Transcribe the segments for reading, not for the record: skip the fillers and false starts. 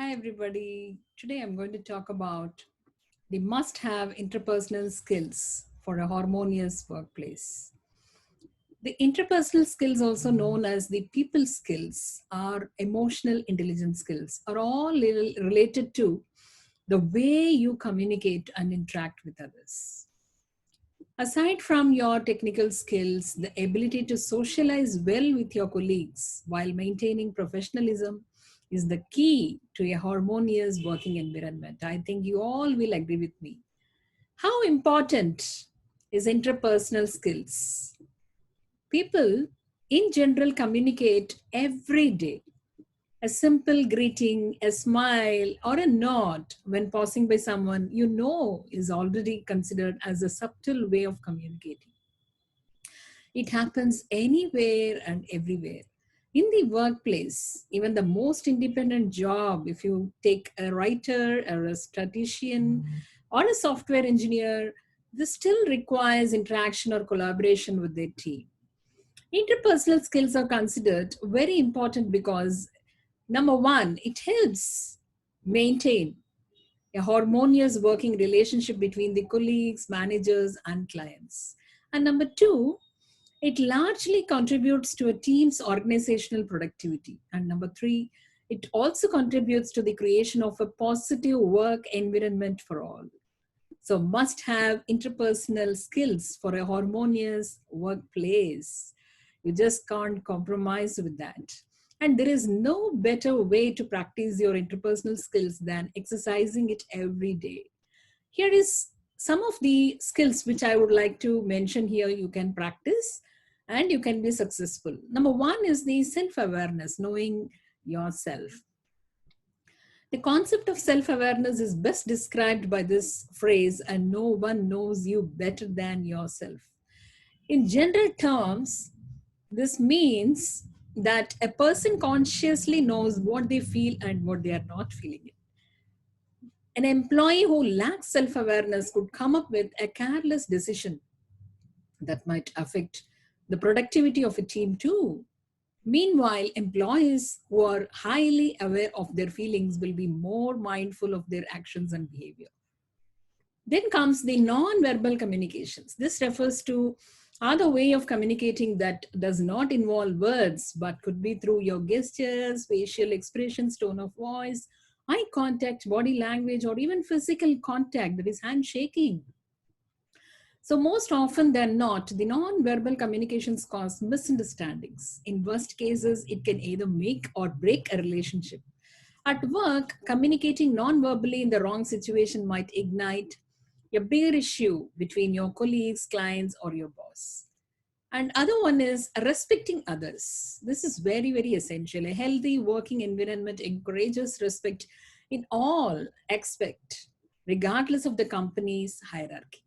Hi, everybody. Today I'm going to talk about the must have interpersonal skills for a harmonious workplace. The interpersonal skills, also known as the people skills, are emotional intelligence skills, are all related to the way you communicate and interact with others. Aside from your technical skills, the ability to socialize well with your colleagues while maintaining professionalism is the key to a harmonious working environment. I think you all will agree with me. How important is interpersonal skills? People in general communicate every day. A simple greeting, a smile, or a nod when passing by someone you know is already considered as a subtle way of communicating. It happens anywhere and everywhere. In the workplace, even the most independent job, if you take a writer or a statistician or a software engineer, this still requires interaction or collaboration with their team. Interpersonal skills are considered very important because number one, it helps maintain a harmonious working relationship between the colleagues, managers, and clients. And number two, it largely contributes to a team's organizational productivity. And number three, it also contributes to the creation of a positive work environment for all. So, must have interpersonal skills for a harmonious workplace. You just can't compromise with that. And there is no better way to practice your interpersonal skills than exercising it every day. Here is some of the skills which I would like to mention here you can practice and you can be successful. Number one is the self awareness, knowing yourself. The concept of self awareness is best described by this phrase, and no one knows you better than yourself. In general terms, this means that a person consciously knows what they feel and what they are not feeling. An employee who lacks self awareness could come up with a careless decision that might affect the productivity of a team too. Meanwhile, employees who are highly aware of their feelings will be more mindful of their actions and behavior. Then comes the non-verbal communications. This refers to other way of communicating that does not involve words, but could be through your gestures, facial expressions, tone of voice, eye contact, body language, or even physical contact, that is handshaking. So, most often than not, the non-verbal communications cause misunderstandings. In worst cases, it can either make or break a relationship. At work, communicating non-verbally in the wrong situation might ignite a bigger issue between your colleagues, clients, or your boss. And other one is respecting others. This is very, very essential. A healthy working environment encourages respect in all aspects, regardless of the company's hierarchy.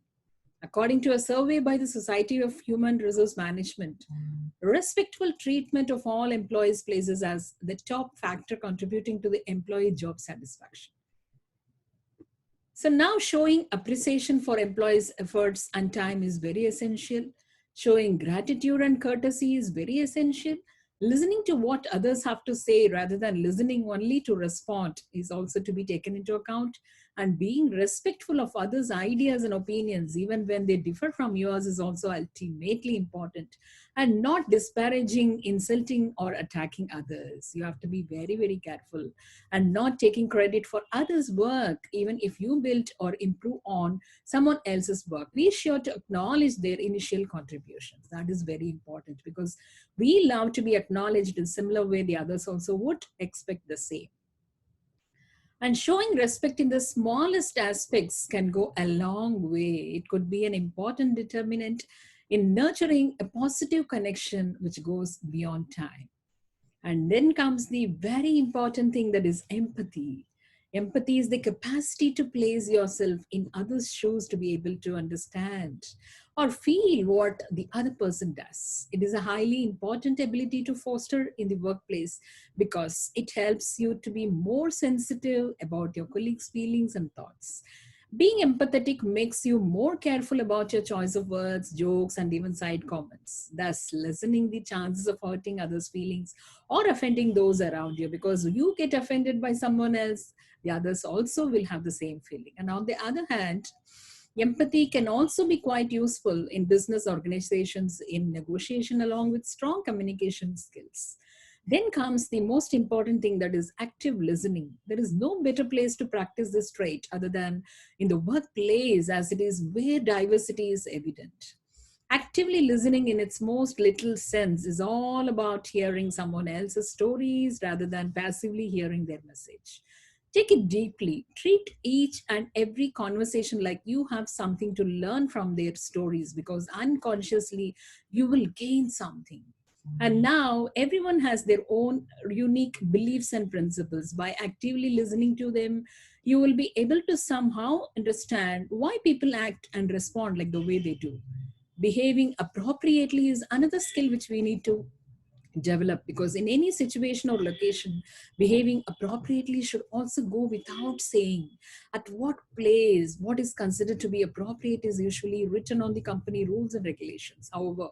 According to a survey by the Society of Human Resource Management, respectful treatment of all employees places as the top factor contributing to the employee job satisfaction. So now showing appreciation for employees' efforts and time is very essential. Showing gratitude and courtesy is very essential. Listening to what others have to say rather than listening only to respond is also to be taken into account. And being respectful of others' ideas and opinions, even when they differ from yours, is also ultimately important. And not disparaging, insulting, or attacking others. You have to be very, very careful and not taking credit for others' work, even if you built or improve on someone else's work. Be sure to acknowledge their initial contributions. That is very important because we love to be acknowledged in similar way the others also would expect the same. And showing respect in the smallest aspects can go a long way. It could be an important determinant in nurturing a positive connection which goes beyond time. And then comes the very important thing, that is empathy. Empathy is the capacity to place yourself in others' shoes to be able to understand or feel what the other person does. It is a highly important ability to foster in the workplace because it helps you to be more sensitive about your colleagues' feelings and thoughts. Being empathetic makes you more careful about your choice of words, jokes, and even side comments, thus lessening the chances of hurting others' feelings or offending those around you. Because you get offended by someone else, the others also will have the same feeling. And on the other hand, empathy can also be quite useful in business organizations in negotiation along with strong communication skills. Then comes the most important thing, that is active listening. There is no better place to practice this trait other than in the workplace, as it is where diversity is evident. Actively listening in its most literal sense is all about hearing someone else's stories rather than passively hearing their message. Take it deeply. Treat each and every conversation like you have something to learn from their stories, because unconsciously you will gain something. And now everyone has their own unique beliefs and principles. By actively listening to them, you will be able to somehow understand why people act and respond like the way they do. Behaving appropriately is another skill which we need to develop, because in any situation or location, behaving appropriately should also go without saying. At what place what is considered to be appropriate is usually written on the company rules and regulations. However,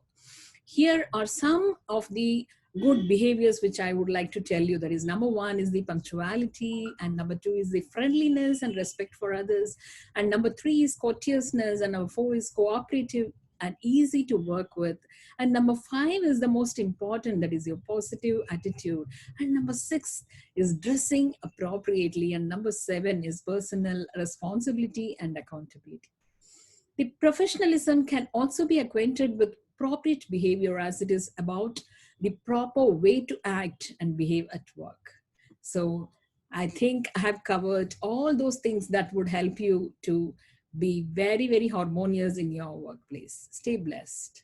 here are some of the good behaviors which I would like to tell you. That is, number one is the punctuality, and number two is the friendliness and respect for others, and number three is courteousness, and number four is cooperative and easy to work with, and number five is the most important, that is your positive attitude, and number six is dressing appropriately, and number seven is personal responsibility and accountability. The professionalism can also be acquainted with appropriate behavior, as it is about the proper way to act and behave at work. So I think I have covered all those things that would help you to be very, very harmonious in your workplace. Stay blessed.